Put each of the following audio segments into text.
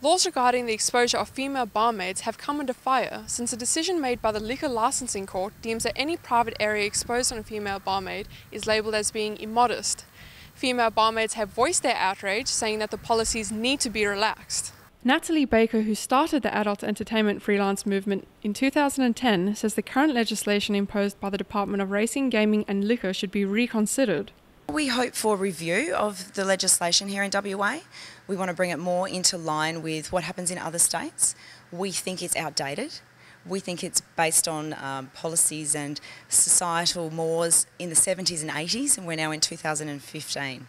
Laws regarding the exposure of female barmaids have come under fire since a decision made by the Liquor Licensing Court deems that any private area exposed on a female barmaid is labelled as being immodest. Female barmaids have voiced their outrage, saying that the policies need to be relaxed. Natalie Baker, who started the adult entertainment freelance movement in 2010, says the current legislation imposed by the Department of Racing, Gaming and Liquor should be reconsidered. We hope for review of the legislation here in WA. We want to bring it more into line with what happens in other states. We think it's outdated. We think it's based on policies and societal mores in the 70s and 80s, and we're now in 2015.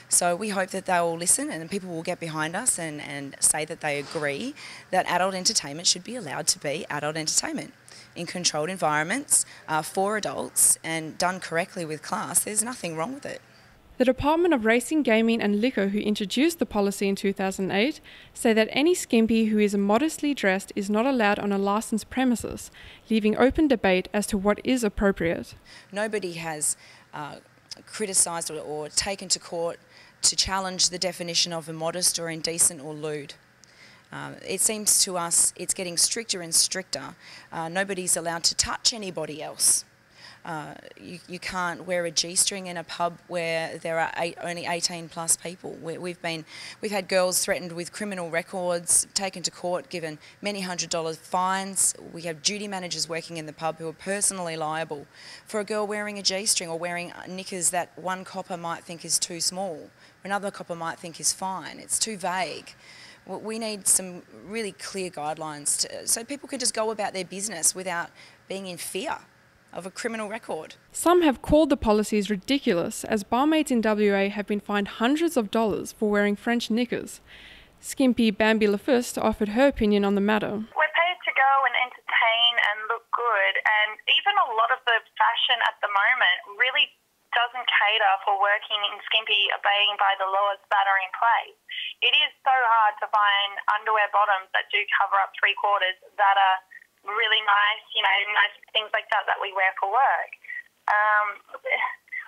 So we hope that they will listen and people will get behind us and say that they agree that adult entertainment should be allowed to be adult entertainment in controlled environments for adults and done correctly with class. There's nothing wrong with it. The Department of Racing, Gaming and Liquor, who introduced the policy in 2008, say that any skimpy who is immodestly dressed is not allowed on a licensed premises, leaving open debate as to what is appropriate. Nobody has criticised or taken to court to challenge the definition of immodest or indecent or lewd. It seems to us it's getting stricter and stricter. Nobody's allowed to touch anybody else. You can't wear a G-string in a pub where there are only 18 plus people. We've had girls threatened with criminal records, taken to court, given many $100 fines. We have duty managers working in the pub who are personally liable for a girl wearing a G-string or wearing knickers that one copper might think is too small, or another copper might think is fine. It's too vague. We need some really clear guidelines so people can just go about their business without being in fear of a criminal record. Some have called the policies ridiculous, as barmaids in WA have been fined hundreds of dollars for wearing French knickers. Skimpy Bambi Lafust offered her opinion on the matter. We're paid to go and entertain and look good, and even a lot of the fashion at the moment really doesn't cater for working in skimpy, obeying by the laws that are in place. It is so hard to find underwear bottoms that do cover up 3/4 that are really nice, nice things like that we wear for work.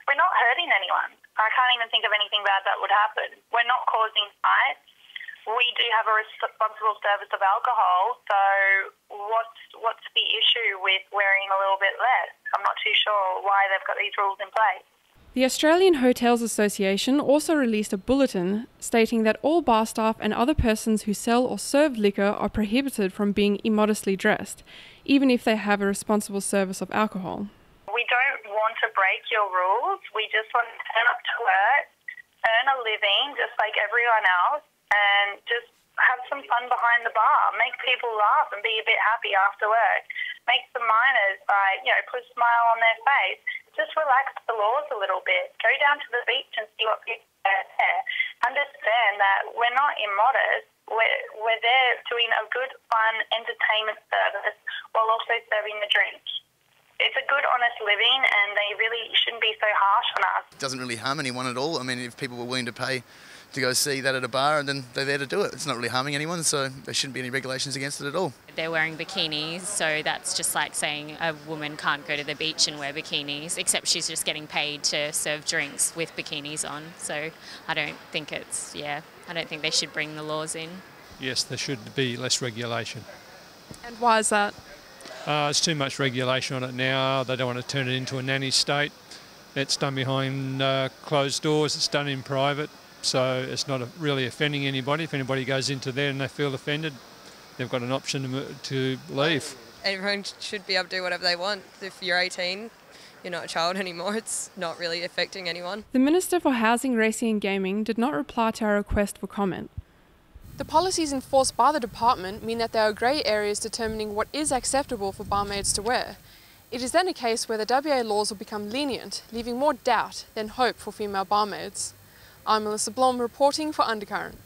We're not hurting anyone. I can't even think of anything bad that would happen. We're not causing fights. We do have a responsible service of alcohol, so what's the issue with wearing a little bit less? I'm not too sure why they've got these rules in place. The Australian Hotels Association also released a bulletin stating that all bar staff and other persons who sell or serve liquor are prohibited from being immodestly dressed, even if they have a responsible service of alcohol. We don't want to break your rules. We just want to turn up to work, earn a living just like everyone else, and just have some fun behind the bar, make people laugh and be a bit happy after work, make some miners put a smile on their face. Just relax the laws a little bit. Go down to the beach and see what people are there. Understand that we're not immodest. We're there doing a good, fun entertainment service while also serving the drink. It's a good, honest living, and they really shouldn't be so harsh on us. It doesn't really harm anyone at all. I mean, if people were willing to pay to go see that at a bar, and then they're there to do it. It's not really harming anyone, so there shouldn't be any regulations against it at all. They're wearing bikinis, so that's just like saying a woman can't go to the beach and wear bikinis, except she's just getting paid to serve drinks with bikinis on. So I don't think I don't think they should bring the laws in. Yes, there should be less regulation. And why is that? There's too much regulation on it now. They don't want to turn it into a nanny state. It's done behind closed doors. It's done in private. So it's not really offending anybody. If anybody goes into there and they feel offended, they've got an option to leave. Everyone should be able to do whatever they want. If you're 18, you're not a child anymore. It's not really affecting anyone. The Minister for Housing, Racing and Gaming did not reply to our request for comment. The policies enforced by the department mean that there are grey areas determining what is acceptable for barmaids to wear. It is then a case where the WA laws will become lenient, leaving more doubt than hope for female barmaids. I'm Melissa Blom reporting for Undercurrent.